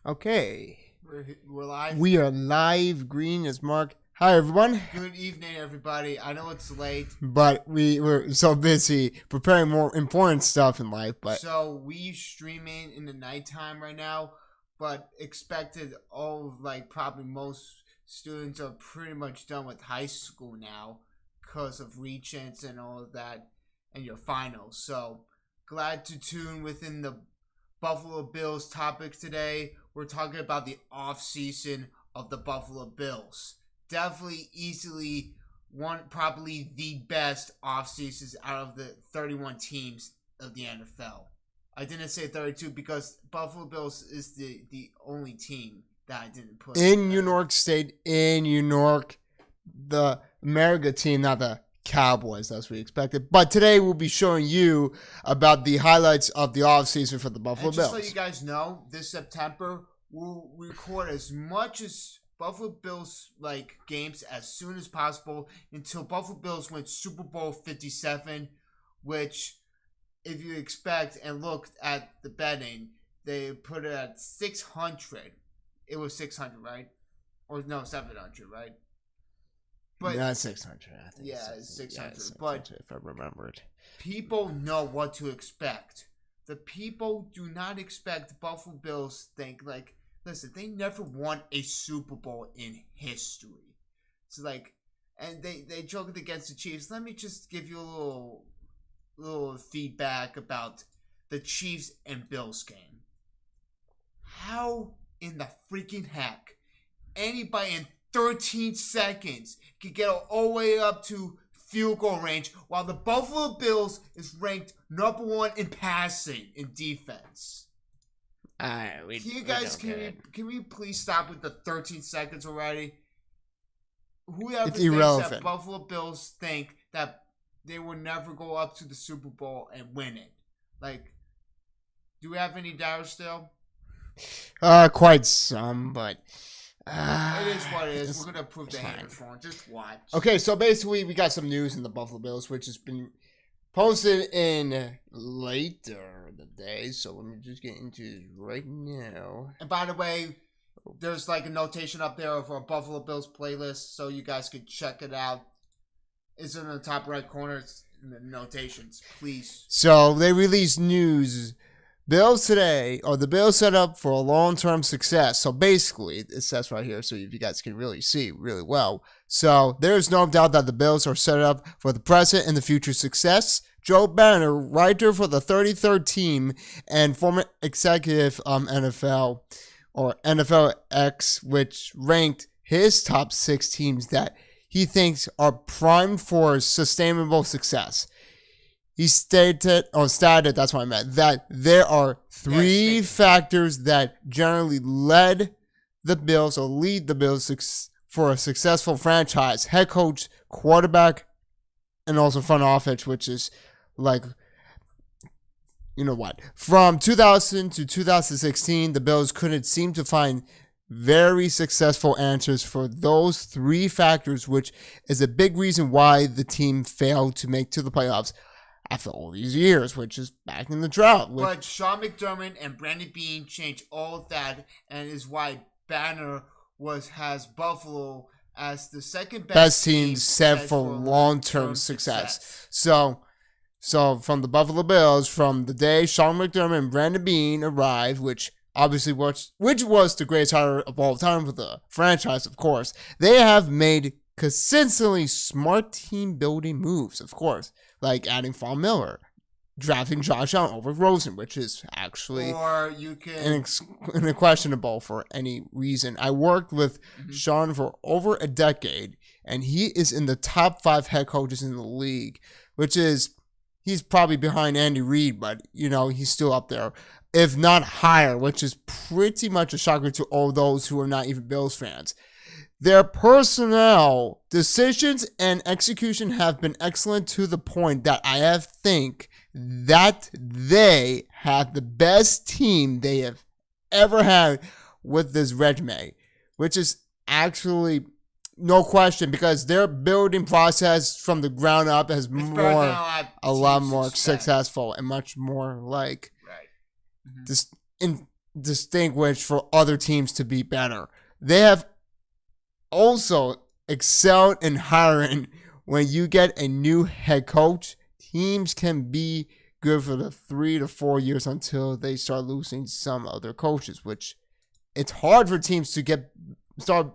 Okay. We're live. We are live. Green is Mark. Hi, everyone. Good evening, everybody. I know it's late. But we're so busy preparing more important stuff in life. But So we streaming in the nighttime right now, but expected probably most students are pretty much done with high school now because of regents and all of that and your finals. So glad to tune within the Buffalo Bills topic today. We're talking about the offseason of the Buffalo Bills. Definitely easily probably the best offseasons out of the 31 teams of the NFL. I didn't say 32 because Buffalo Bills is the only team that I didn't put in New York State, in New York, the America team, not the Cowboys as we expected. But today we'll be showing you about the highlights of the offseason for the Buffalo Bills. Just so you guys know, this September we'll record as much as Buffalo Bills games as soon as possible until Buffalo Bills win Super Bowl 57, which if you expect and looked at the betting, they put it at 600. It was 600, right? Or no, 700, right? But not 600. I think yeah, it's 600. Yeah, 600 but if I remember it. People know what to expect. The people do not expect Buffalo Bills listen, they never won a Super Bowl in history. So and they joked against the Chiefs. Let me just give you a little feedback about the Chiefs and Bills game. How in the freaking heck anybody in 13 seconds can get all the way up to field goal range while the Buffalo Bills is ranked number 1 in passing in defense? Can we please stop with the 13 seconds already? Whoever it's thinks irrelevant. That Buffalo Bills think that they will never go up to the Super Bowl and win it. Do we have any doubts still? Quite some, but it is what it is. We're gonna prove the haters wrong. Just watch. Okay, so basically we got some news in the Buffalo Bills, which has been posted in later the day. So let me just get into it right now. And by the way, there's a notation up there of our Buffalo Bills playlist, so you guys can check it out. It's in the top right corner. It's in the notations, please. So they released news. The Bills set up for a long-term success. So basically, it says right here, so if you guys can really see really well. So there's no doubt that the Bills are set up for the present and the future success. Joe Banner, writer for the 33rd team and former executive NFL or NFL X, which ranked his top 6 teams that he thinks are primed for sustainable success. He stated, that's what I meant, that there are 3 factors that generally lead the Bills for a successful franchise: head coach, quarterback, and also front office, which is From 2000 to 2016, the Bills couldn't seem to find very successful answers for those 3 factors, which is a big reason why the team failed to make to the playoffs after all these years, which is back in the drought. But Sean McDermott and Brandon Beane changed all of that, and is why Banner has Buffalo as the second best team set for long-term success. So from the Buffalo Bills, from the day Sean McDermott and Brandon Beane arrived, which was the greatest hire of all time for the franchise, of course, they have made consistently smart team-building moves, of course, like adding Von Miller, drafting Josh Allen over Rosen, which is actually questionable for any reason. I worked with Sean for over a decade, and he is in the top 5 head coaches in the league, which is, he's probably behind Andy Reid, but, he's still up there, if not higher, which is pretty much a shocker to all those who are not even Bills fans. Their personnel decisions and execution have been excellent to the point that I think that they have the best team they have ever had with this resume, which is actually no question, because their building process from the ground up has a lot more successful and much more just distinguished for other teams to be better. They have also excelled in hiring. When you get a new head coach, teams can be good for the 3 to 4 years until they start losing some other coaches, which it's hard for teams to start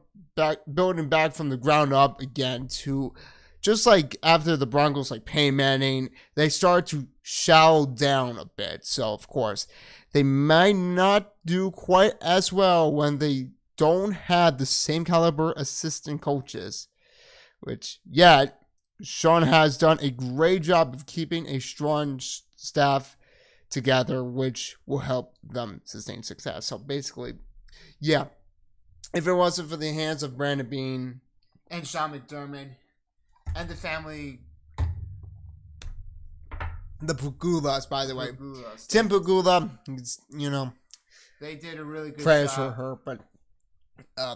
building back from the ground up again. To just like after the Broncos, like Peyton Manning, they start to shallow down a bit. So of course, they might not do quite as well when they don't have the same caliber assistant coaches. Which, yeah, Sean has done a great job of keeping a strong staff together, which will help them sustain success. So basically, yeah, if it wasn't for the hands of Brandon Beane and Sean McDermott and the family, the Pagulas, by the way, Pagulas, Tim Pagula, they did a really good prayers job. for her, but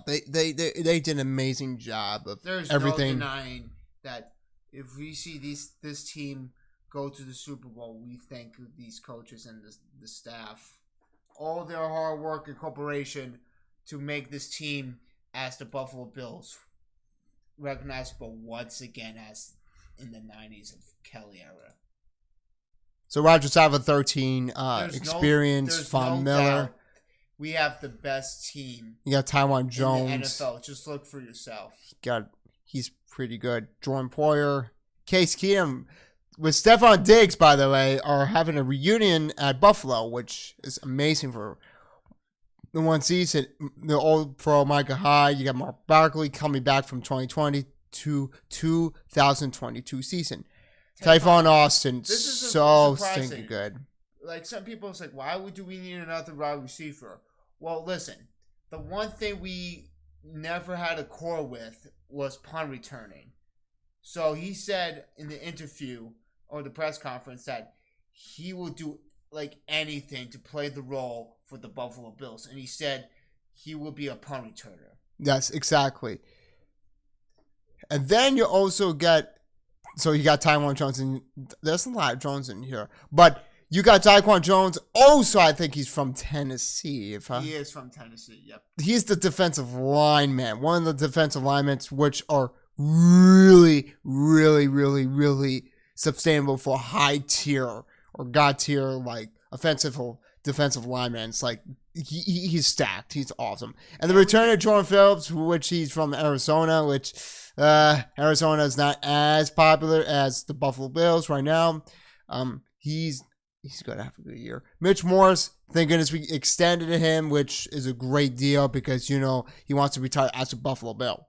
they did an amazing job of everything. There's no denying that if we see this team go to the Super Bowl, we thank these coaches and the staff, all their hard work and cooperation to make this team as the Buffalo Bills recognizable once again as in the 90s of Kelly era. So Rodgers have a 13 experience. Von Miller. We have the best team. You got Taiwan Jones. In the NFL. Just look for yourself. He's pretty good. Jordan Poyer, Case Keenum, with Stephon Diggs, by the way, are having a reunion at Buffalo, which is amazing for the one season. The old pro Micah Hyde. You got Mark Barkley coming back from 2020 to 2022 season. Typhon Austin, so stinking good. Like some people say, why do we need another wide receiver? Well, listen, the one thing we never had a core with was punt returning. So he said in the interview or the press conference that he will do like anything to play the role for the Buffalo Bills. And he said he will be a punt returner. Yes, exactly. And then you also get, so you got Tywan Jones, and there's a lot of Jones in here, but you got Daquan Jones. Also, I think he's from Tennessee. He is from Tennessee, yep. He's the defensive lineman. One of the defensive linemen which are really, really, really, really sustainable for high tier or God tier, like offensive or defensive linemen. It's like he's stacked. He's awesome. And the return of Jordan Phillips, which he's from Arizona, which Arizona is not as popular as the Buffalo Bills right now. He's going to have a good year. Mitch Morse, thank goodness we extended him, which is a great deal because, he wants to retire as a Buffalo Bill.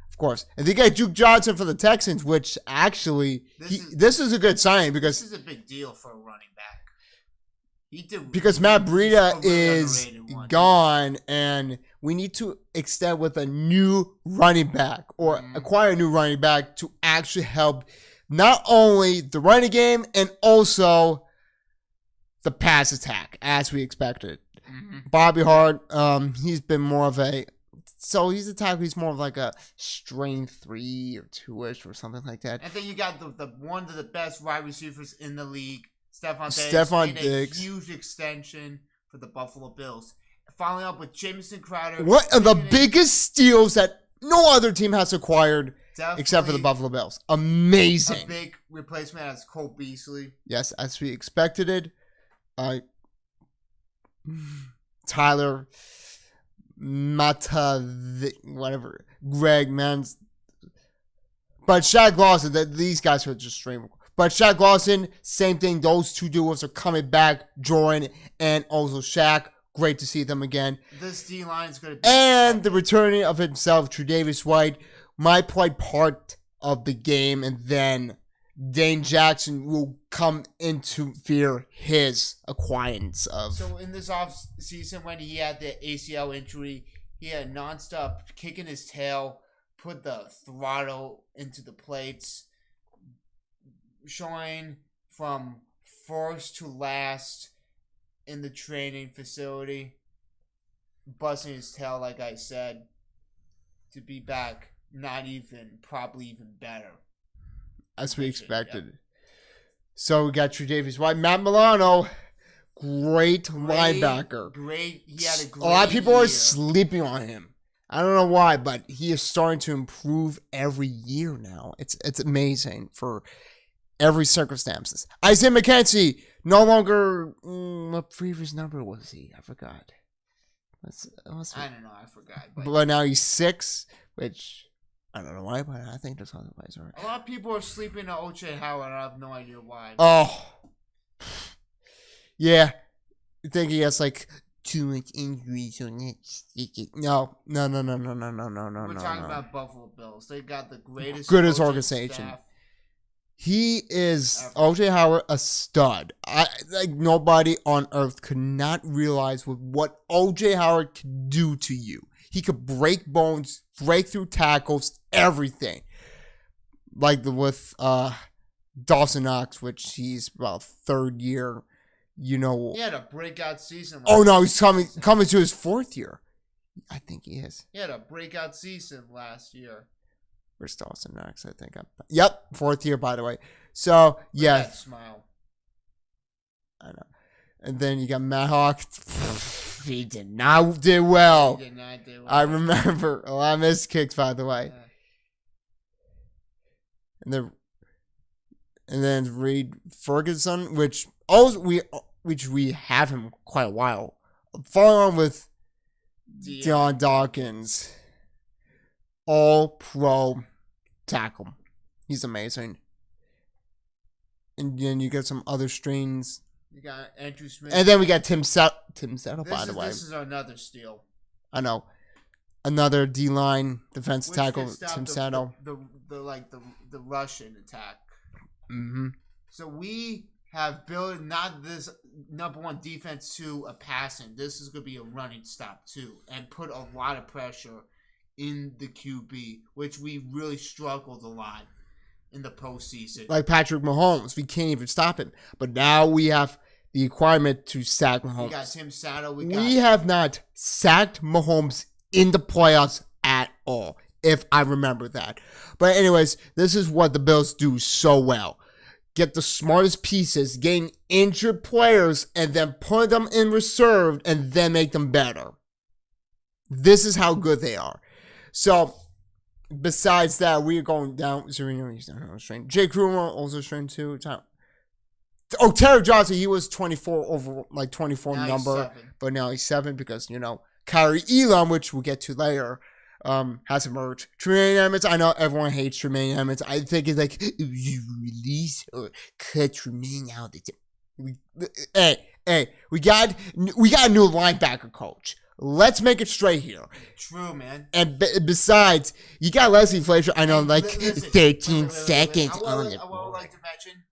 Of course. And they get Duke Johnson for the Texans, which actually, this is a good sign because... This is a big deal for a running back. Because Matt Breida is gone, and we need to extend with a new running back or acquire a new running back to actually help not only the running game and also the pass attack as we expected. Bobby Hart, he's been more of he's a tackle. He's more of like a strength 3 or 2-ish or something like that. And then you got the one of the best wide receivers in the league, Stephon Diggs. A huge extension for the Buffalo Bills. Following up with Jamison Crowder. One of the biggest steals that no other team has acquired except for the Buffalo Bills. Amazing. A big replacement as Cole Beasley. Yes, as we expected it. Tyler whatever, Greg, man. But Shaq Lawson, these guys are just straight. But Shaq Lawson, same thing. Those two duos are coming back. Jordan and also Shaq. Great to see them again. This D-line is going to be... And the returning of himself, Tre'Davious White, might play part of the game, and then Dane Jackson will come into his acquaintance of... So in this offseason, when he had the ACL injury, he had nonstop kicking his tail, put the throttle into the plates, showing from first to last in the training facility, busting his tail, like I said, to be back, probably even better. As we expected. Yep. So we got Tre'Davious White. Matt Milano, great linebacker. Great. He had a great A lot of people year. are sleeping on him. I don't know why, but he is starting to improve every year now. It's amazing for every circumstances. Isaiah McKenzie no longer. What previous number was he? I forgot. I don't know. I forgot. But now he's 6, which I don't know why, but I think that's how the plays are. A lot of people are sleeping on O.J. Howard. I have no idea why. Oh, yeah. You think he has like too much injury, so let's stick it. No. We're talking about Buffalo Bills. They got the greatest organization. Staff. He is O.J. Howard, a stud. Like nobody on earth could not realize what O.J. Howard could do to you. He could break bones, break through tackles, everything. Like with Dawson Knox, which he's about 3rd year. You know, he had a breakout season. Oh no, he's coming to his 4th year. I think he is. He had a breakout season last year. Where's Dawson Knox? I think Yep, 4th year, by the way. So yeah, that smile. I know. And then you got Matt Hawk. He did not do well. He did not do well. I remember a lot of missed kicks, by the way. Yeah. And then Reed Ferguson, which we have him quite a while. Following on with Deion Dawkins, all pro tackle. He's amazing. And then you got some other strings. You got Andrew Smith. And then we got Tim Settle, by the way. This is another steal. I know. Another D-line defensive tackle, Tim Settle. The Russian attack. Mm-hmm. So we have built not this number 1 defense to a passing. This is going to be a running stop too, and put a lot of pressure in the QB, which we really struggled a lot in the postseason. Like Patrick Mahomes, we can't even stop him. But now we have the requirement to sack Mahomes. We got Tim Settle. We have not sacked Mahomes in the playoffs at all, if I remember that. But anyways, this is what the Bills do so well. Get the smartest pieces, gain injured players, and then put them in reserve and then make them better. This is how good they are. So, besides that, we are going down. Sereno, he's not on strain. Jay Krumer, also strain too. Oh, Terry Johnson, he was 24 over, like 24 now number. But now he's 7 because, Kyrie Elam, which we'll get to later, has emerged. Tremaine Edmonds, I know everyone hates Tremaine Edmonds. I think it's like, you release or cut Tremaine out. Hey, we got a new linebacker coach. Let's make it straight here. True, man. And besides, you got Leslie Frazier. I know, 13 seconds on it. I would like to mention,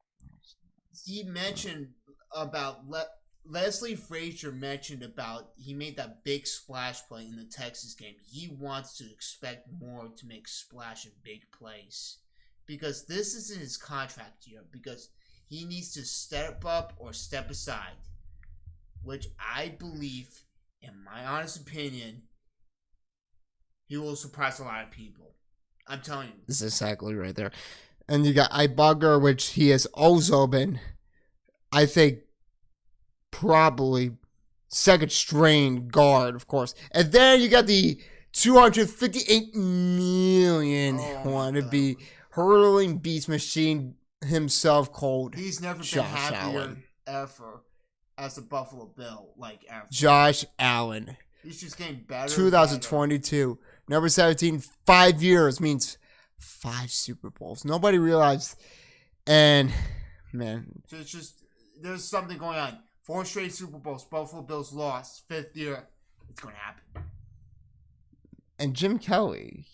he mentioned about Leslie Frazier mentioned about he made that big splash play in the Texas game. He wants to expect more to make splash and big plays because this is in his contract year because he needs to step up or step aside, which I believe, in my honest opinion, he will surprise a lot of people. I'm telling you. This is exactly right there. And you got Ibugger, which he has also been, I think, probably 2nd string guard, of course. And then you got the $258 million wannabe hurling beast machine himself called He's never Josh been happier Allen. Ever as a Buffalo Bill, ever. Josh Allen. He's just getting better. 2022. Number 17, 5 years means 5 Super Bowls. Nobody realized. And, man. So it's just, there's something going on. 4 straight Super Bowls. Buffalo Bills lost. 5th year. It's going to happen. And Jim Kelly.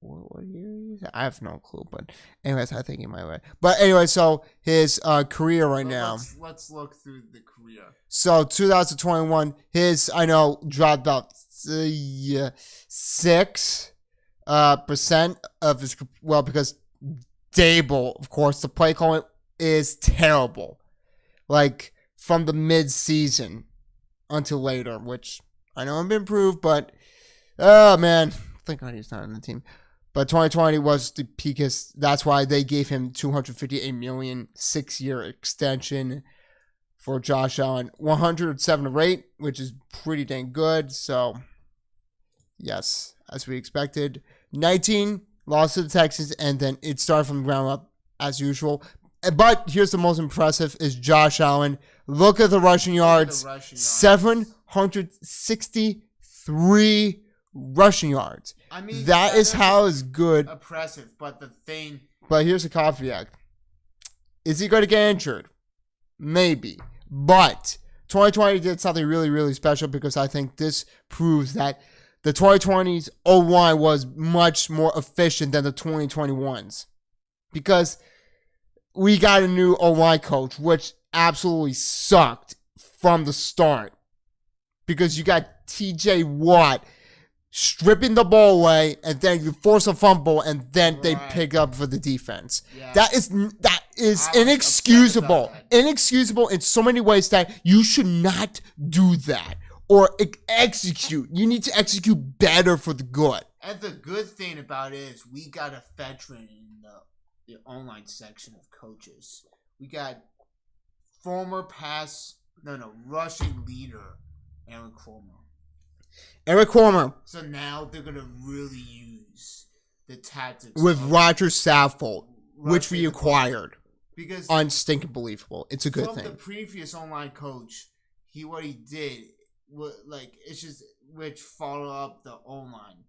What year is that? I have no clue. But anyways, I think he might win. But anyway, so his career right now. Let's look through the career. So 2021, his, I know, dropped about 6% of his, well, because Dable, of course, the play calling is terrible. From the mid-season until later, which I know have been improved, but, oh, man, thank God he's not on the team. But 2020 was the peakest. That's why they gave him $258 million, 6-year extension. for Josh Allen. 107 rate, which is pretty dang good. So, yes, as we expected. 19 lost to the Texans, and then it started from the ground up as usual. But here's the most impressive is Josh Allen. Look at the rushing yards. 763 rushing yards. I mean, that is how is good. Impressive, but the thing. But here's the caveat. Is he going to get injured? Maybe. But 2020 did something really, really special because I think this proves that the 2020's O-line was much more efficient than the 2021's. Because we got a new O-line coach, which absolutely sucked from the start. Because you got TJ Watt stripping the ball away, and then you force a fumble, and then they pick up for the defense. Yeah. That is inexcusable. Inexcusable in so many ways that you should not do that or execute. You need to execute better for the good. And the good thing about it is we got a veteran in the online section of coaches. We got former rushing leader Aaron Kromer. So now they're going to really use the tactics. With Roger Saffold, which we acquired. Because unstinking believable. It's a good thing. From the previous online coach, what he did, it's just which follow up the online.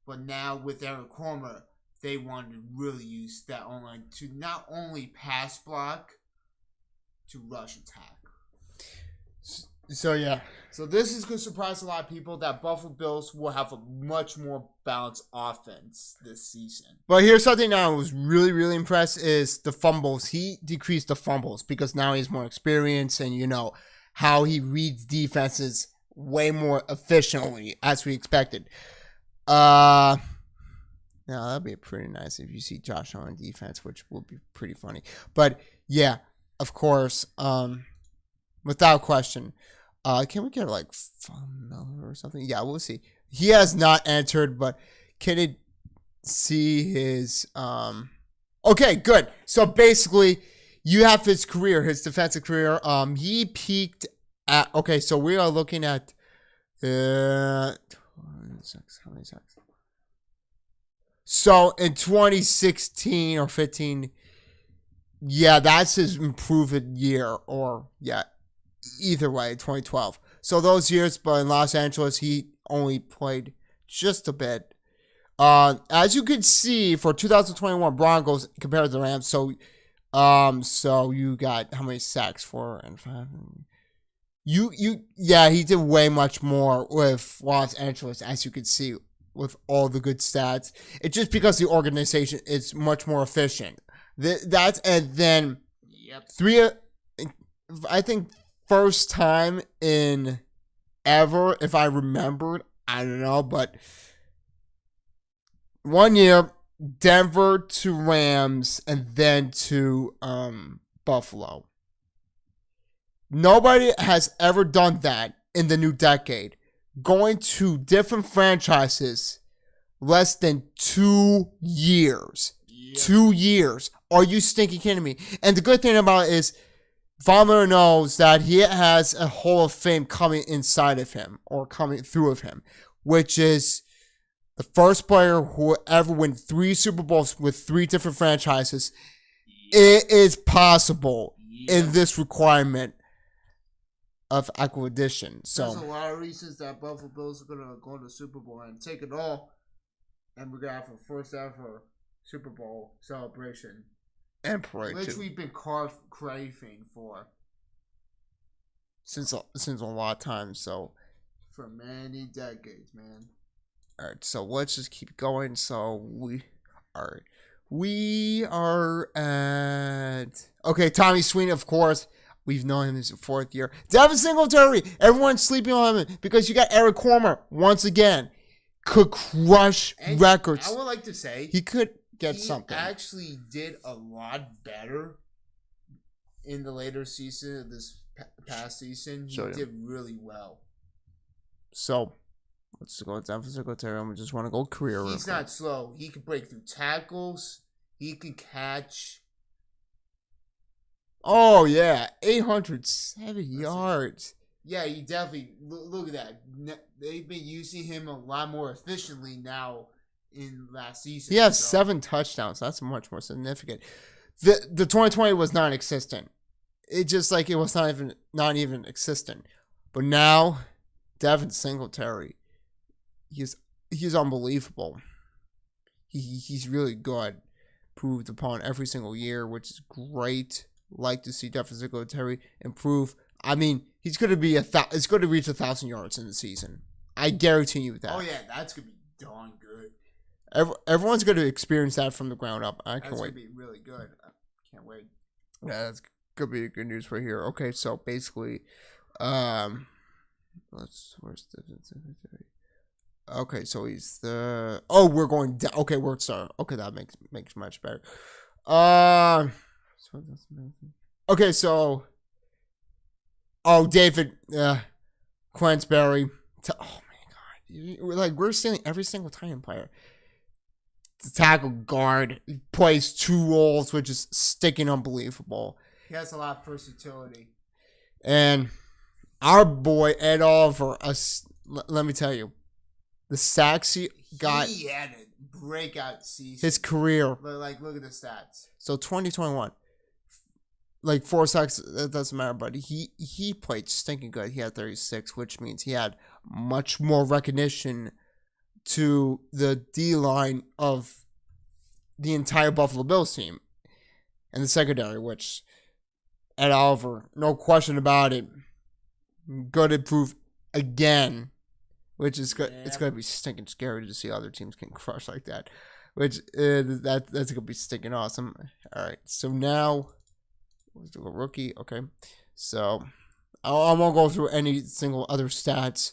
But now with Aaron Kromer, they wanted to really use that online to not only pass block, to rush attack. So, yeah. So, this is going to surprise a lot of people that Buffalo Bills will have a much more balanced offense this season. But here's something that I was really, really impressed is the fumbles. He decreased the fumbles because now he's more experienced and, how he reads defenses way more efficiently as we expected. Now, that'd be pretty nice if you see Josh on defense, which would be pretty funny. But, yeah, of course, without question. Can we get phone number or something? Yeah, we'll see. He has not entered, but can it see his Okay, good. So basically, you have his career, his defensive career. He peaked at so we are looking at how many sacks? So in 2016 or 15, yeah, that's his improved year, either way, 2012. So those years, but in Los Angeles, he only played just a bit. As you can see, for 2021 Broncos compared to the Rams, so you got how many sacks? 4 and 5. He did way much more with Los Angeles, as you can see, with all the good stats. It's just because the organization is much more efficient. And then I think first time in ever, if I remembered, I don't know, but 1 year, Denver to Rams, and then to Buffalo. Nobody has ever done that in the new decade. Going to different franchises less than 2 years. Yep. 2 years. Are you stinking kidding me? And the good thing about it is, Von Miller knows that he has a Hall of Fame coming inside of him, or coming through of him, which is the first player who ever win 3 Super Bowls with 3 different franchises. Yep. It is possible in this requirement of acquisition. So there's a lot of reasons that Buffalo Bills are going to go to the Super Bowl and take it all, and we're going to have a first ever Super Bowl celebration. And parade, which we've been craving for since a lot of time. So for many decades, man. All right, so let's just keep going. So we are at Tommy Sweeney, of course. We've known him since the 4th year. Devin Singletary, everyone's sleeping on him because you got Eric Kromer once again. Could crush records. I would like to say he could get something. He actually did a lot better in the later season of this past season. He did really well. So, let's go with Devin Singletary. I just want to go career. He's not slow. He can break through tackles. He can catch. Oh yeah, 807 yards. Yeah, he definitely look at that. They've been using him a lot more efficiently now in last season. He has 7 touchdowns. That's much more significant. The 2020 was non-existent. It just like it was not even existent. But now, Devin Singletary, he's unbelievable. He's really good. Proved upon every single year, which is great. Like to see Devin Singletary improve. I mean, he's going to be it's going to reach 1,000 yards in the season. I guarantee you that. Oh yeah, that's going to be darn good. Everyone's going to experience that from the ground up. I can't wait. That's going to be really good. I can't wait. Yeah, that's going to be good news right here. Okay, so basically, where's Devin Singletary? Okay, so he's the. Oh, we're going down. Okay, we're starting. Okay, that makes much better. Okay, so. Oh, David Quensberry. Oh my God, we're stealing every single Titan player. The tackle guard plays 2 roles, which is sticking unbelievable. He has a lot of versatility. And our boy Ed Oliver, let me tell you. The sacks he got. He had a breakout season. His career. Like, look at the stats. So 2021, like 4 sacks, it doesn't matter, but he played stinking good. He had 36, which means he had much more recognition to the D line of the entire Buffalo Bills team and the secondary, which Ed Oliver, no question about it, good improve again. Which is good. Yeah. It's gonna be stinking scary to see other teams getting crushed like that. Which that's gonna be stinking awesome. All right, so now let's do a rookie. Okay, so I won't go through any single other stats.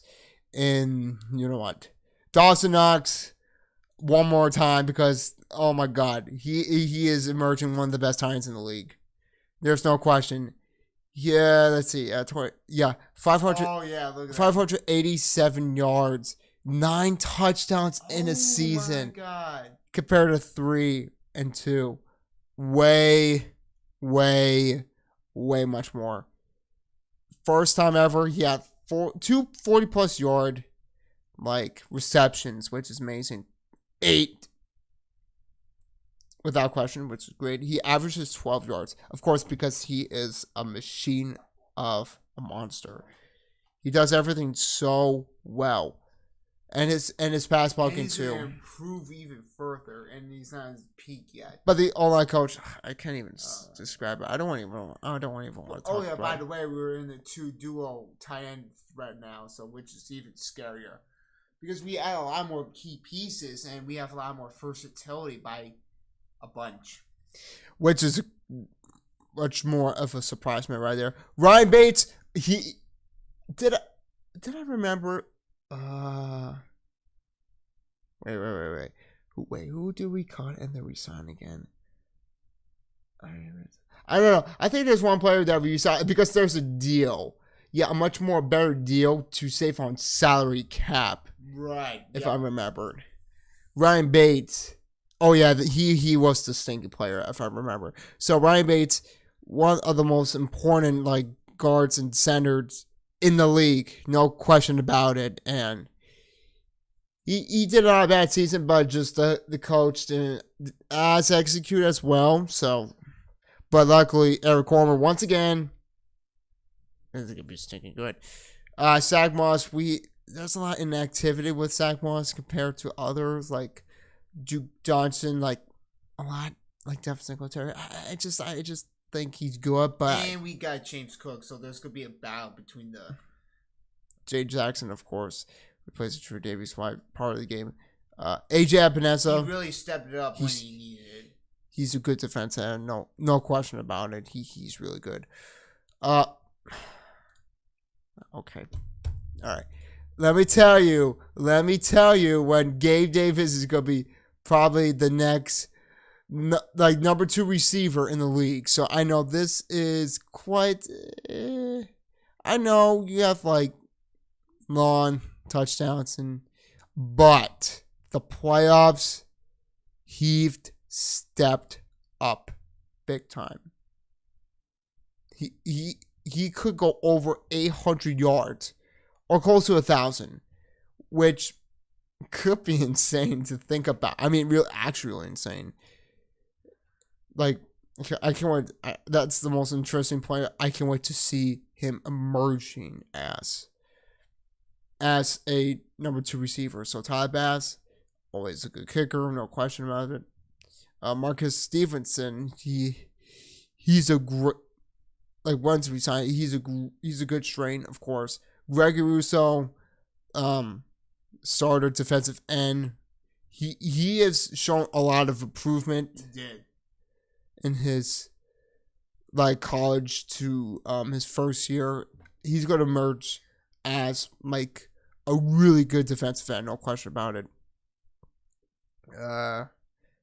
In you know what, Dawson Knox one more time because oh my God, he is emerging one of the best Titans in the league. There's no question. Yeah, let's see. 500. Oh yeah, look at 587 yards, 9 touchdowns in a season. Oh my God! Compared to 3 and 2, way much more. First time ever, he had 2 40+ yard receptions, which is amazing. 8. Without question, which is great. He averages 12 yards. Of course, because he is a machine of a monster. He does everything so well. And his pass blocking too. He's going to improve even further, and he's not at his peak yet. But the O-line coach, I can't even describe it. I don't even want to talk about it. By the way, we're in the 2 duo tight end right now, so which is even scarier. Because we add a lot more key pieces, and we have a lot more versatility by a bunch, which is much more of a surprise man right there. Ryan Bates, he did I remember? Wait, who did we cut and then we sign again? I don't know. I think there's one player that we signed because there's a deal. Yeah, a much more better deal to save on salary cap. Right. If I remembered, Ryan Bates. Oh yeah, he was the stinky player, if I remember. So Ryan Bates, one of the most important guards and centers in the league, no question about it. And he did not a bad season, but just the coach didn't execute as well. So, but luckily Eric Cormer once again, it's gonna be stinking good. Zach Moss, there's a lot of inactivity with Zach Moss compared to others like Duke Johnson, a lot like Devin Singletary. I just think he's good, but and we got James Cook, so there's gonna be a battle between the Jay Jackson, of course, replaces Drew Davies White part of the game. AJ Epinesa, he really stepped it up when he needed it. He's a good defense end, no question about it. He's really good. Okay, all right. Let me tell you, when Gabe Davis is gonna be probably the next, number 2 receiver in the league. So I know this is quite. I know you have long touchdowns but the playoffs, stepped up big time. he could go over 800 yards or close to 1,000, which could be insane to think about. I mean, actually insane. Like, I can't wait. That's the most interesting point. I can't wait to see him emerging as a number 2 receiver. So Tyler Bass, always a good kicker, no question about it. Marcus Stevenson, he's a great, like, once we sign, he's a good strain, of course. Gregory Rousseau, starter defensive end. He has shown a lot of improvement. He did. In his like college to his first year. He's going to emerge as like a really good defensive end, no question about it.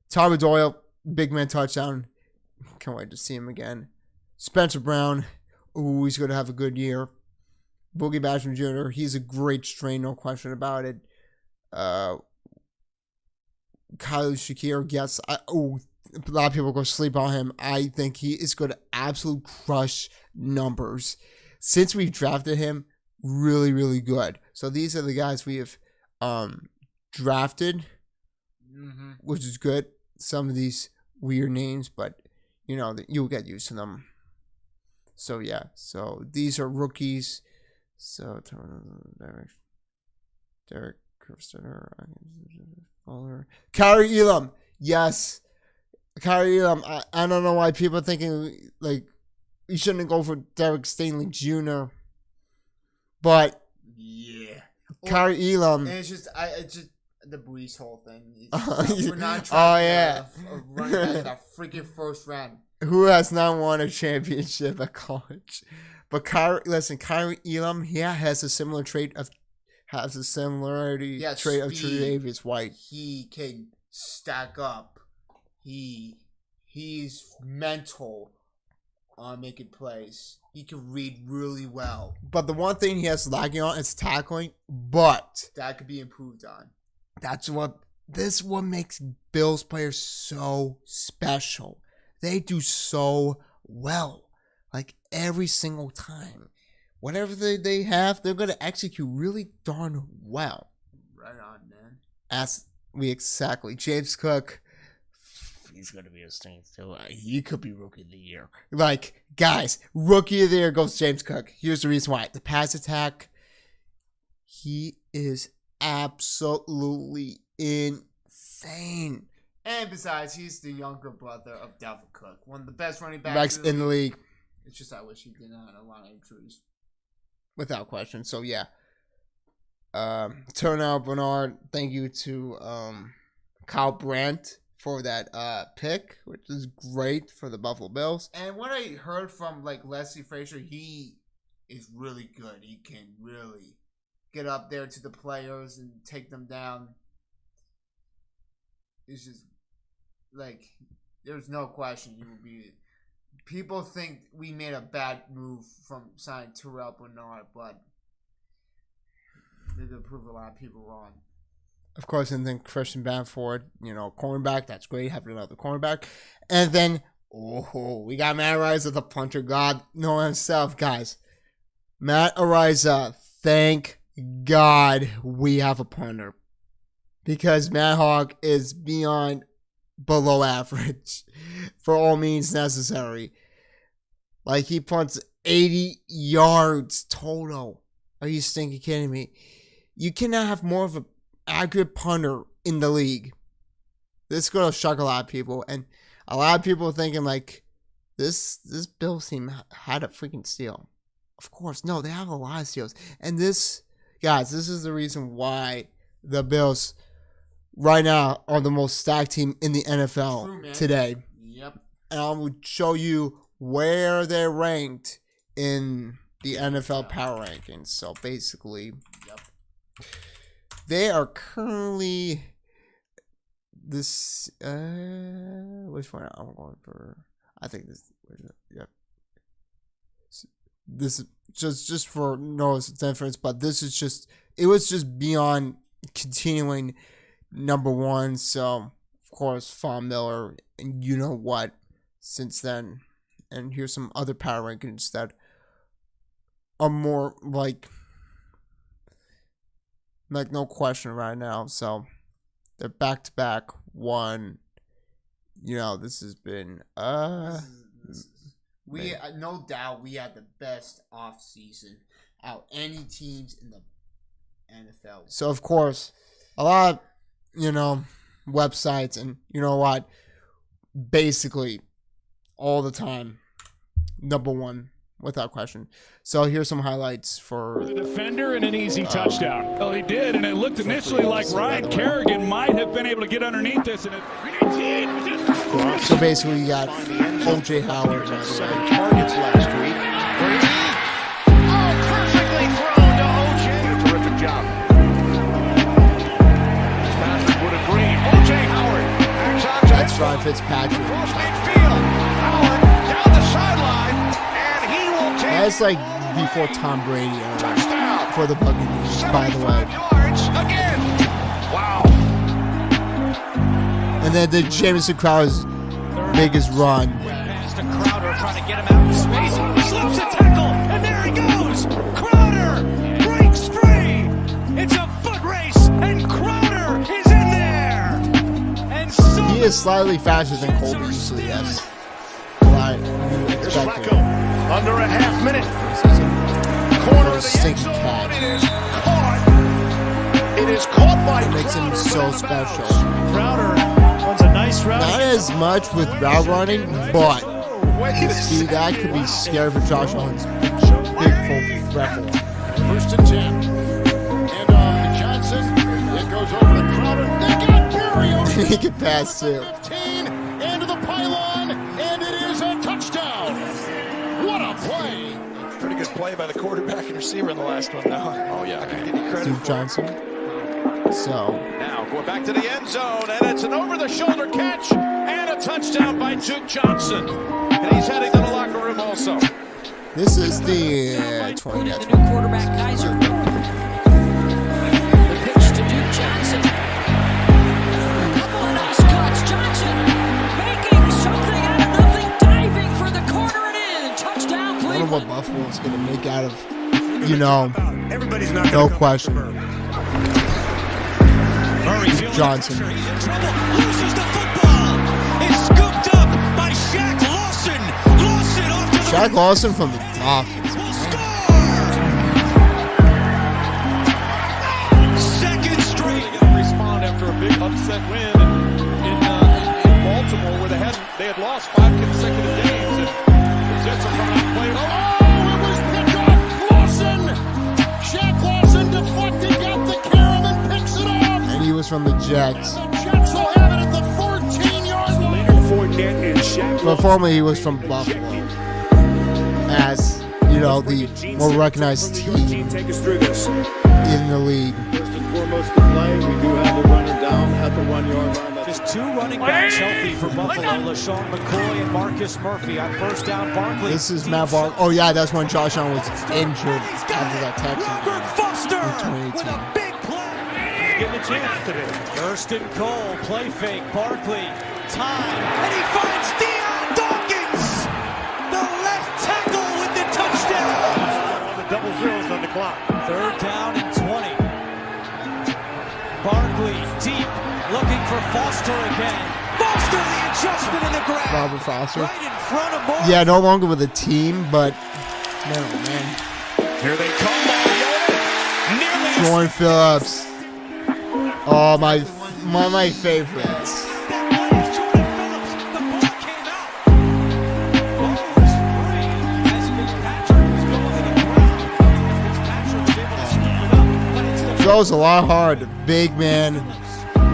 Tommy Doyle, big man touchdown. Can't wait to see him again. Spencer Brown, ooh, he's going to have a good year. Boogie Basham Jr., he's a great strain, no question about it. Kyle Shakir, yes, a lot of people go sleep on him. I think he is going to absolutely crush numbers. Since we've drafted him, really, really good. So these are the guys we have drafted, which is good. Some of these weird names, but you know, you'll get used to them. So yeah, so these are rookies. So Derek Kirsten, Kyrie Elam, yes. Kyrie Elam, I don't know why people are thinking like you shouldn't go for Derek Stingley Jr. But yeah, Kyrie Elam. And it's just the Brees whole thing. We're not trying to run back in the freaking first round. Who has not won a championship at college? But Kyrie Elam, has a similar trait of Tre'Davious White. He can stack up. He's mental on making plays. He can read really well. But the one thing he has lacking on is tackling. But that could be improved on. That's what makes Bills players so special. They do so well. Like every single time. Whatever they have, they're going to execute really darn well. Right on, man. Exactly. James Cook, he's going to be a stain too. He could be Rookie of the Year. Like, guys, Rookie of the Year goes James Cook. Here's the reason why. The pass attack, he is absolutely insane. And besides, he's the younger brother of Dalvin Cook. One of the best running backs in the league. It's just I wish he didn't have a lot of injuries. Without question. So, yeah. Turnout Bernard, thank you to Kyle Brandt for that pick, which is great for the Buffalo Bills. And what I heard from like Leslie Frazier, he is really good. He can really get up there to the players and take them down. It's just like there's no question he will be. People think we made a bad move from signing Terrell Bernard, but they're going to prove a lot of people wrong. Of course, and then Christian Bamford, cornerback. That's great, having another cornerback. And then, we got Matt Araiza, the punter god, know himself, guys. Matt Araiza, thank God we have a punter. Because Matt Hawk is below average for all means necessary. Like, he punts 80 yards total. Are you stinking kidding me? You cannot have more of an accurate punter in the league. This is going to shock a lot of people. And a lot of people are thinking, like, this Bills team had a freaking steal. Of course. No, they have a lot of steals. And this is the reason why the Bills right now are the most stacked team in the NFL today. Yep. And I will show you where they're ranked in the NFL power rankings. So basically, they are currently this. Which one I'm going for? I think this. Yep. This is just for no difference, but this is just. It was just beyond continuing number one. So of course, Von Miller, and you know what? Since then, and here's some other power rankings that are more like no question right now. So they're back to back one. You know, this has been we no doubt we had the best off season out any teams in the NFL. So of course, a lot of, you know, websites and you know what, basically all the time, number one without question. So here's some highlights for the defender and an easy touchdown. Well, he did, and it looked initially like Ryan Kerrigan might have been able to get underneath this. And so basically, you got O.J. Howard. 7 targets last week. Perfectly thrown to O.J. A terrific job. Patrick would agree. O.J. Howard. That's Ryan Fitzpatrick. Across midfield. Howard down the sideline, and he will take. That's like before Tom Brady for the Buccaneers, by the way. Yards again. Wow. And then the Jamison Crowder's biggest run. Pass to Crowder, trying to get him out in space. He slips a tackle, and there he goes. Crowder breaks free. It's a foot race, and Crowder is in there. And so He is slightly faster than Colby usually is. Right. here's Flacco, under a half minute. Corner of the end Stinking zone. cat. It is caught. It is caught by Makes him so special. Crowder runs a nice route. Not as much with route running, but Wait a see, second. that could be scary for Josh Allen's big full threat. First and 10. And Johnson. It goes over to Crowder. They got Barry over He can pass too. 15 into the pylon, and it is a touchdown. What a play. Pretty good play by the quarterback and receiver in the last one, though. Oh, yeah. I can give you credit Duke for it. Johnson. So Now going back to the end zone, and it's an over-the-shoulder catch and a touchdown by Duke Johnson. And he's heading to the locker room also. this is the 20. The new quarterback Kaiser. The pitch to Duke Johnson. Couple of nice cuts. Johnson making something out of nothing, diving for the corner and in. Touchdown, I wonder what Cleveland. Buffalo's going to make out of, you know, Everybody's not no question. Murray feeling Johnson. the pressure. He's in trouble. Loses the football. It's scooped up by Shaq Lawson. Lawson off to the Shaq Lawson from the Dolphins. will score. Second straight. Respond after a big upset win in Baltimore, where they had lost 5 consecutive games, and the Jets are coming out playing. Oh, it was picked off. Lawson. Shaq Lawson deflecting, got the carom and picks it off. And he was from the Jets. The Jets will have it at the 14-yard line. But formerly he was from Buffalo. As, you know, the more recognized team Take us through this. in the league. First and foremost, the play. We do have the runner down at the 1-yard line. That's Just 2 running backs healthy for Buffalo. LaShawn McCoy and Marcus Murphy on first down. Barkley. This is Matt Barkley. Oh, yeah, that's when Josh Allen was injured after that Texans Robert game Foster in with 2018. a big play. He's getting a chance today. Thurston Cole, play fake. Barkley, time, and he finds Deion Dawkins, the left tackle with the touchdown. On the double zeros on the clock. Third down and 20. Barkley deep, looking for Foster again. Foster, the adjustment in the grab. Robert Foster. Right in front of Moore. Yeah, no longer with the team, but man. Here they come, Mariota. Nearly Jordan Phillips. Oh, my one of my favorites. That was Jordan Phillips. The ball came out. Ball was free as Fitzpatrick was going to the ground. Fitzpatrick was able to scoop it up, but it's the Throws a lot hard. Big man,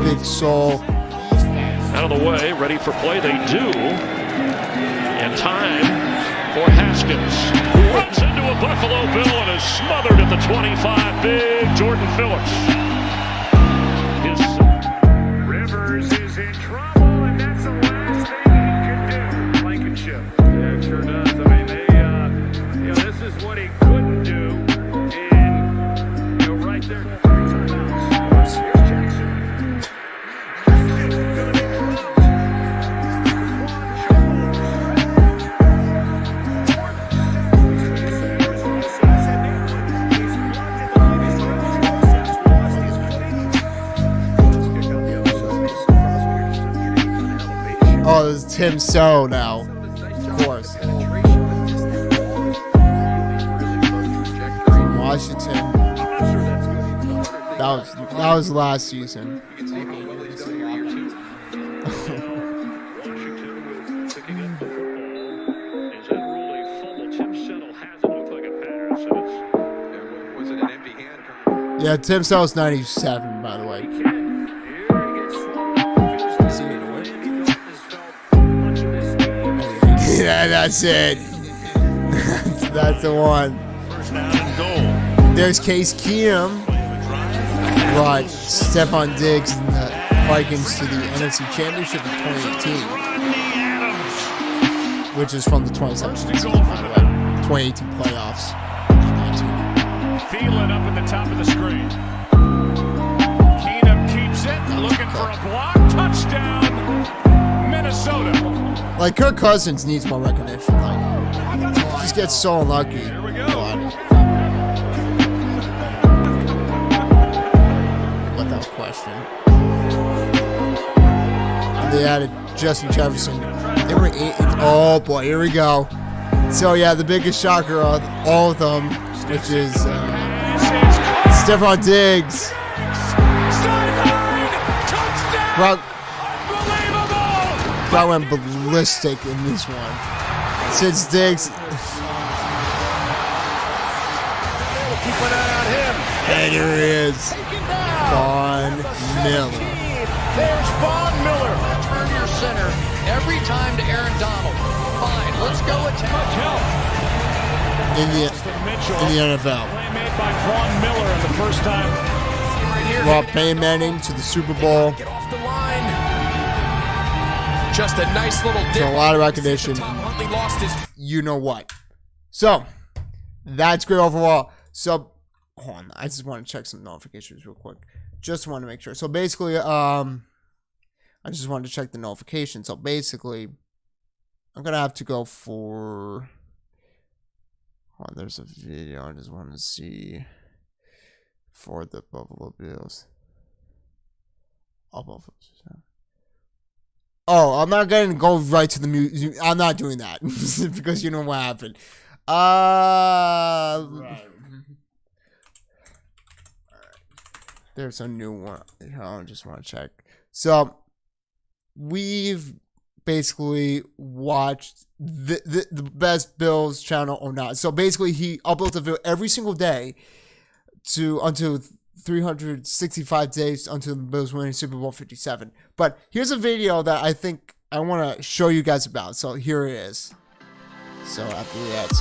big soul. Out of the way, ready for play, they do. And time for Haskins, who runs into a Buffalo Bill and is smothered at the 25. Big Jordan Phillips. Rivers is in trouble, and that's the last thing he can do. Blankenship. Yeah, it sure does. I mean, this is what he couldn't do. And, right there. Here's Jackson. Tim So now, of course. From Washington. That was last season. Yeah, Tim Sell's 97, by the way. Yeah, that's it. That's the one. There's Case Keenum. Brought Stephon Diggs and the Vikings to the NFC Championship in 2018. Which is from the 2017 season, by the way. 2018 playoffs. Thielen up at the top of the screen. Keenum keeps it, looking for a block. Touchdown, Minnesota. Like, Kirk Cousins needs more recognition. Like, just gets so unlucky. Here we go. Without question. They added Justin Jefferson. They were 8. Oh boy, here we go. So yeah, the biggest shocker of all of them, which is Stephon Diggs. Brock went ballistic in this one. Since Diggs. And here he is. Von Miller. There's Von Miller. Turn your center every time to Aaron Donald. Fine, let's go attack. In the NFL. Play made by Von Miller in the first time. Brought Peyton Manning to the Super Bowl. Get off the line. Just a nice little dip. A lot of recognition. Tom Huntley lost his. You know what? So that's great overall. So hold on, I just want to check some notifications real quick. Just want to make sure. So basically, I just wanted to check the notification. So basically, I'm gonna have to go for. Hold on, there's a video I just want to see for the Buffalo Bills. Oh, I'm not going to go right to the music. I'm not doing that because you know what happened. Right. There's a new one. I just want to check. So we've basically watched the best Bills channel or not. So basically, he uploads a video every single day until 365 days until the Bills winning Super Bowl 57. But here's a video that I think I want to show you guys about. So here it is. So after that,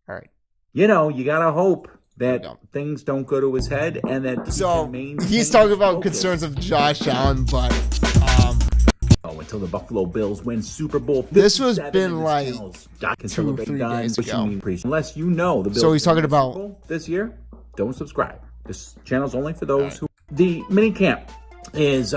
all right. You know, you gotta hope that things don't go to his head and that. So he's talking about concerns of Josh Allen, but until the Buffalo Bills win Super Bowl 57. This was been like 2 or 3 days ago. Unless you know the Bills. So he's talking about this year. Don't subscribe. This channel's only for those who. The mini camp is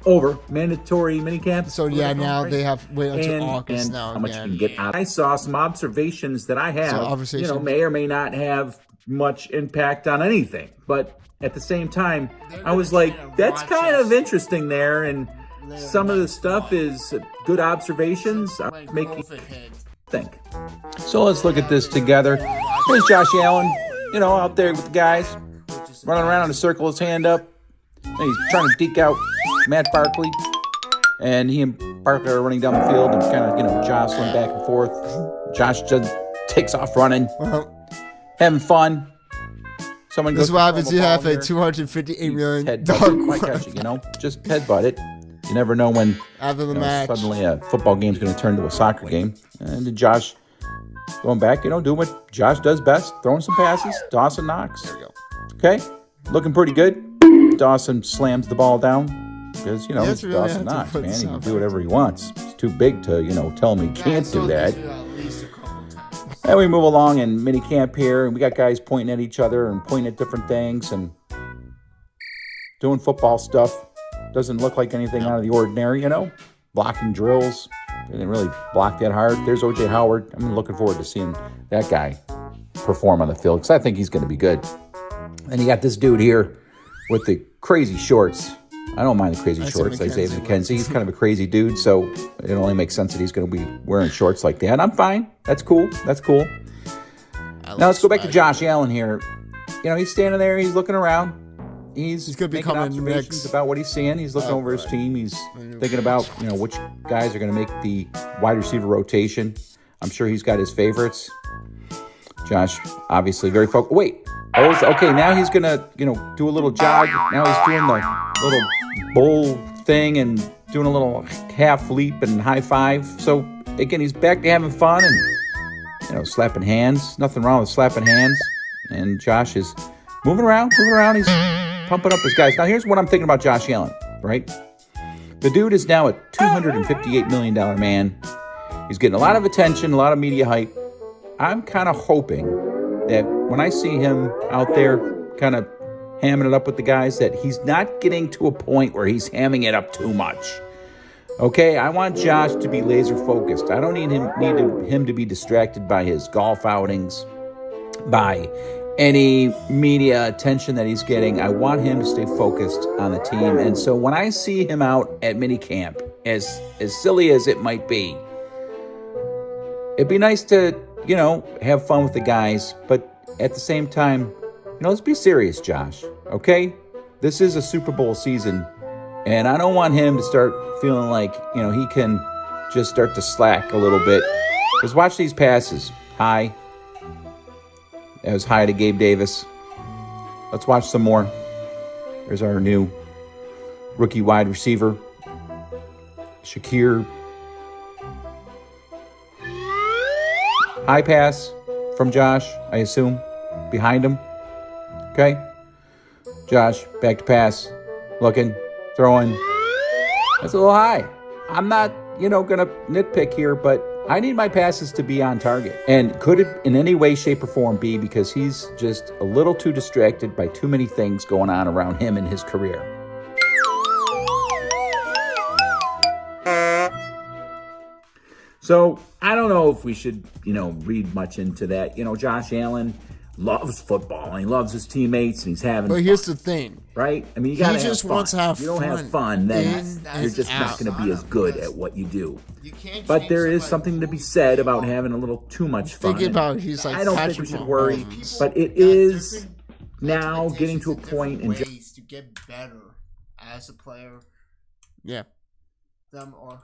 over. Mandatory mini camp. So yeah, now they have wait until August now. How much you can get out. I saw some observations that I have. You know, may or may not have much impact on anything, but at the same time, I was like, that's kind of interesting there, and some of the stuff is good observations. Make you think. So let's look at this together. Here's Josh Allen, you know, out there with the guys, running around in a circle, his hand up. And he's trying to deke out Matt Barkley. And he and Barkley are running down the field and kind of, you know, jostling back and forth. Josh just takes off running, having fun. Someone this goes. This is what happens. You have a $258 million catching, you know, just headbutt it. You never know when after the match suddenly a football game's going to turn to a soccer game. And Josh going back, you know, doing what Josh does best, throwing some passes. Dawson knocks. There you go. Okay, looking pretty good. Dawson slams the ball down because, you know, it's really Dawson Knox, man. He can do whatever he wants. He's too big to, you know, tell him he can't do that. And we move along in mini camp here, and we got guys pointing at each other and pointing at different things and doing football stuff. Doesn't look like anything out of the ordinary, you know. Blocking drills. They didn't really block that hard. There's O.J. Howard. I'm looking forward to seeing that guy perform on the field because I think he's going to be good. And you got this dude here with the crazy shorts. I don't mind the crazy shorts. Isaiah McKenzie, he's kind of a crazy dude, so it only makes sense that he's going to be wearing shorts like that. I'm fine. That's cool. Now let's go back to Josh Allen here. He's standing there. He's looking around. He's making observations about what he's seeing. He's looking over his team. He's thinking about, which guys are going to make the wide receiver rotation. I'm sure he's got his favorites. Josh, obviously very focused. Wait. Okay, now he's going to, do a little jog. Now he's doing the little bowl thing and doing a little half leap and high five. So, again, he's back to having fun and, slapping hands. Nothing wrong with slapping hands. And Josh is moving around. He's pumping up his guys. Now, here's what I'm thinking about Josh Allen, right? The dude is now a $258 million man. He's getting a lot of attention, a lot of media hype. I'm kind of hoping that when I see him out there kind of hamming it up with the guys, that he's not getting to a point where he's hamming it up too much. Okay, I want Josh to be laser focused. I don't need him to be distracted by his golf outings, by any media attention that he's getting. I want him to stay focused on the team. And so when I see him out at minicamp, as silly as it might be, it'd be nice to, have fun with the guys. But at the same time, let's be serious, Josh, okay? This is a Super Bowl season, and I don't want him to start feeling like, he can just start to slack a little bit. Because watch these passes. High. That was high to Gabe Davis. Let's watch some more. There's our new rookie wide receiver, Shakir. High pass from Josh, I assume, behind him. Okay? Josh, back to pass. Looking, throwing. That's a little high. I'm not, going to nitpick here, but I need my passes to be on target. And could it in any way, shape, or form be because he's just a little too distracted by too many things going on around him in his career? So I don't know if we should, read much into that. Josh Allen loves football and he loves his teammates and he's having fun. But here's the thing. Right? I mean, you gotta have fun. Wants to have fun. You don't have fun, then you're just not going to be as good at what you do. But there is something to be said about having a little too much fun. Thinking about he's like I don't think we should worry, but it is now getting to a point in ways to get better as a player. Yeah. Them or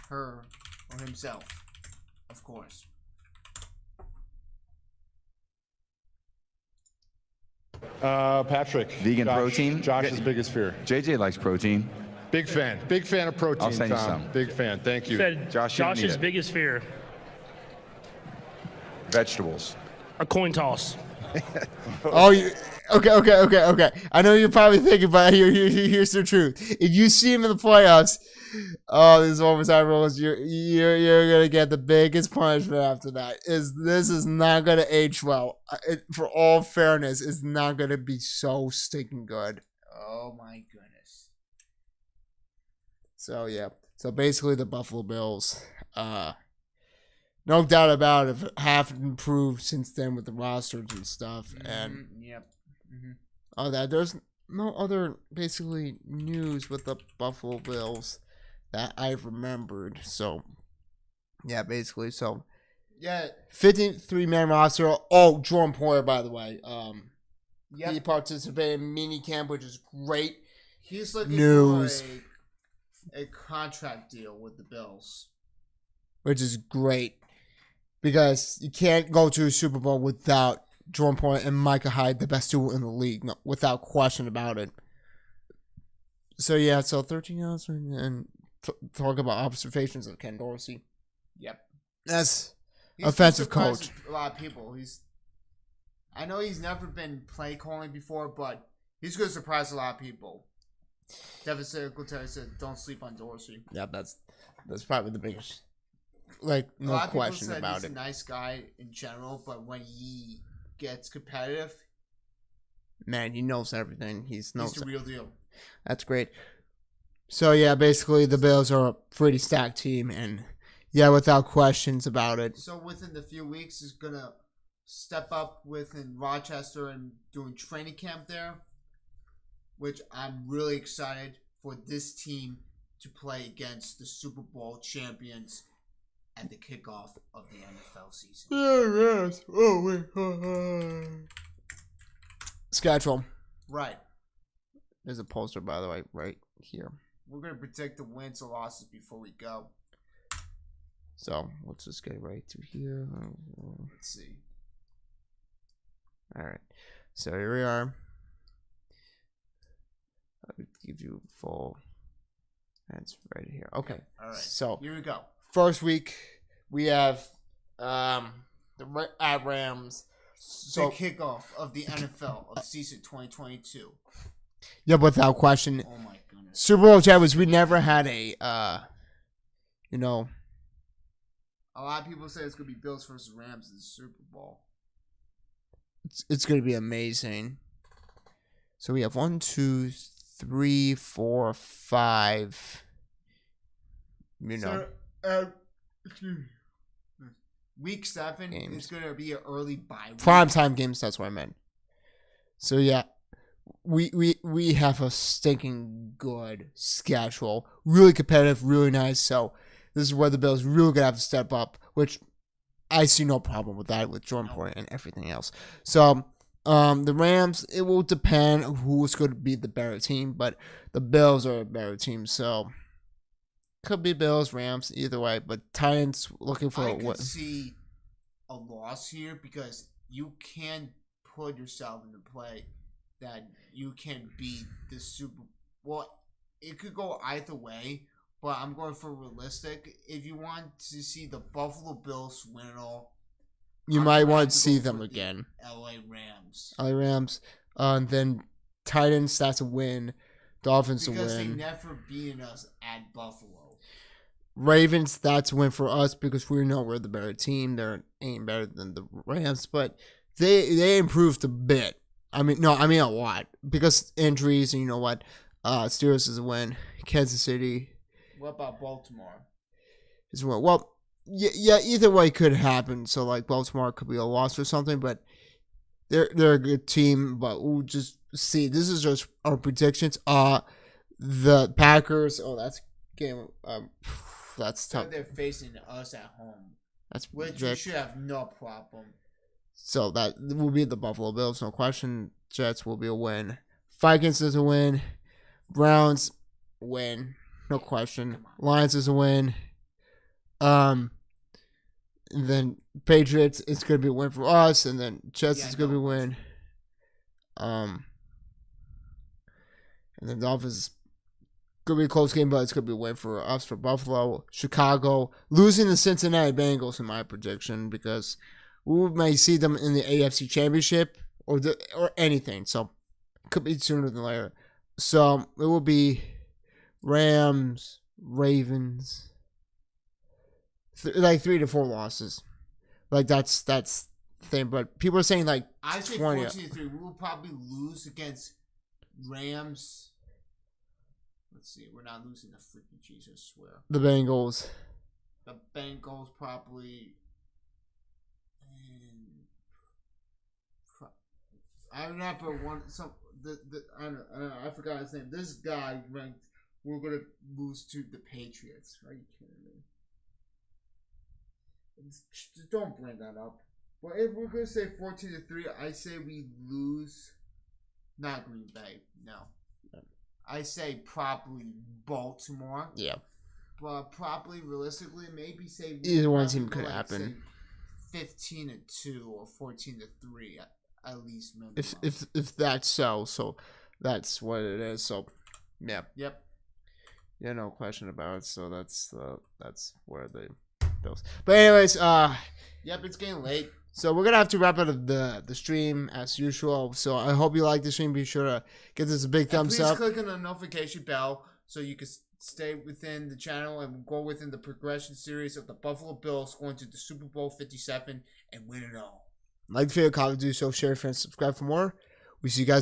her or himself, of course. Patrick. Vegan protein? Josh's biggest fear. JJ likes protein. Big fan. Big fan of protein, I'll send you Tom. some. Big fan. Thank you. Josh's biggest fear. Vegetables. A coin toss. Okay. I know you're probably thinking, but here's the truth. If you see him in the playoffs, these overtime rules, you're gonna get the biggest punishment after that. This is not gonna age well. For all fairness, it's not gonna be so stinking good. Oh my goodness. So yeah. So basically, the Buffalo Bills, no doubt about it, have improved since then with the rosters and stuff. And all that. There's no other basically news with the Buffalo Bills that I've remembered. So yeah, basically. So yeah, 53-man roster. Oh, Jordan Poyer, by the way. He participated in mini camp, which is great. He's looking for a contract deal with the Bills, which is great because you can't go to a Super Bowl without Jordan Poyer and Micah Hyde, the best duo in the league, no, without question about it. So yeah, so 13 years and talk about observations of Ken Dorsey. Yep, that's offensive coach. A lot of people. I know he's never been play calling before, but he's going to surprise a lot of people. Devin Singletary said, "Don't sleep on Dorsey." Yeah, that's probably the biggest. Like, no question about he's it. He's a nice guy in general, but when he gets competitive, man, he knows everything. He's That's great. So yeah, basically the Bills are a pretty stacked team, and yeah, without questions about it. So within the few weeks, he's gonna step up within Rochester and doing training camp there, which I'm really excited for this team to play against the Super Bowl champions at the kickoff of the NFL season. Yes. Oh, wait. Schedule. Right. There's a poster, by the way, right here. We're going to predict the wins or losses before we go. So, let's just get right to here. Let's see. All right. So, here we are. I'll give you full. That's right here. Okay. All right. So, here we go. First week, we have the Rams. So, the kickoff of the NFL of season 2022. Yeah, without question. Oh my goodness. Super Bowl champions, we never had a, you know. A lot of people say it's going to be Bills versus Rams in the Super Bowl. It's going to be amazing. So we have 1, 2, 3, 4, 5. You know. Week 7 is going to be an early bye week. Primetime games, that's what I meant. So yeah, we have a stinking good schedule. Really competitive, really nice. So this is where the Bills really going to have to step up, which I see no problem with that, with Jordan Poyer and everything else. So the Rams, it will depend who's going to be the better team, but the Bills are a better team, so could be Bills, Rams, either way. But Titans looking for I could see a loss here because you can put yourself into play that you can beat the Super. Well, it could go either way, but I'm going for realistic. If you want to see the Buffalo Bills win it all, you might want to see them again. LA Rams. LA Rams. And then Titans, that's a win. Dolphins because a win. Because they never beaten us at Buffalo. Ravens, that's a win for us because we know we're the better team. They ain't better than the Rams, but they improved a bit. I mean a lot because injuries. And you know what? Steelers is a win. Kansas City. What about Baltimore? Is a win. Well, yeah. Either way could happen. So like Baltimore could be a loss or something, but they're a good team. But we'll just see. This is just our predictions. The Packers. Oh, that's game. That's tough. They're facing us at home. That's which you should have no problem. So that will be the Buffalo Bills, no question. Jets will be a win. Vikings is a win. Browns win, no question. Lions is a win. And then Patriots, it's gonna be a win for us, and then Jets is gonna be a win. And then Dolphins. Could be a close game, but it's going to be a win for us, for Buffalo. Chicago, losing the Cincinnati Bengals in my prediction, because we may see them in the AFC Championship or anything. So, could be sooner than later. So, it will be Rams, Ravens, like 3 to 4 losses. Like, that's the thing. But people are saying, like, I say 14-3. We will probably lose against Rams. Let's see. We're not losing the freaking cheese, I swear. The Bengals. The Bengals probably. I remember one. I forgot his name. This guy ranked. We're gonna lose to the Patriots. Are you kidding me? Just don't bring that up. But if we're gonna say 14-3, I say we lose. Not Green Bay. No. I say probably Baltimore. Yeah. But probably realistically, maybe say either one team could happen. 15-2 or 14-3 at least. Minimum. If that's so that's what it is. So yeah. Yep. Yeah, no question about it. So that's where the Bills. But anyways, yep, it's getting late. So we're gonna have to wrap up the stream as usual. So I hope you like the stream. Be sure to give this a big thumbs up. Please click on the notification bell so you can stay within the channel and go within the progression series of the Buffalo Bills going to the Super Bowl 57 and win it all. Like the video, comment, do so, share, friends, subscribe for more. We see you guys.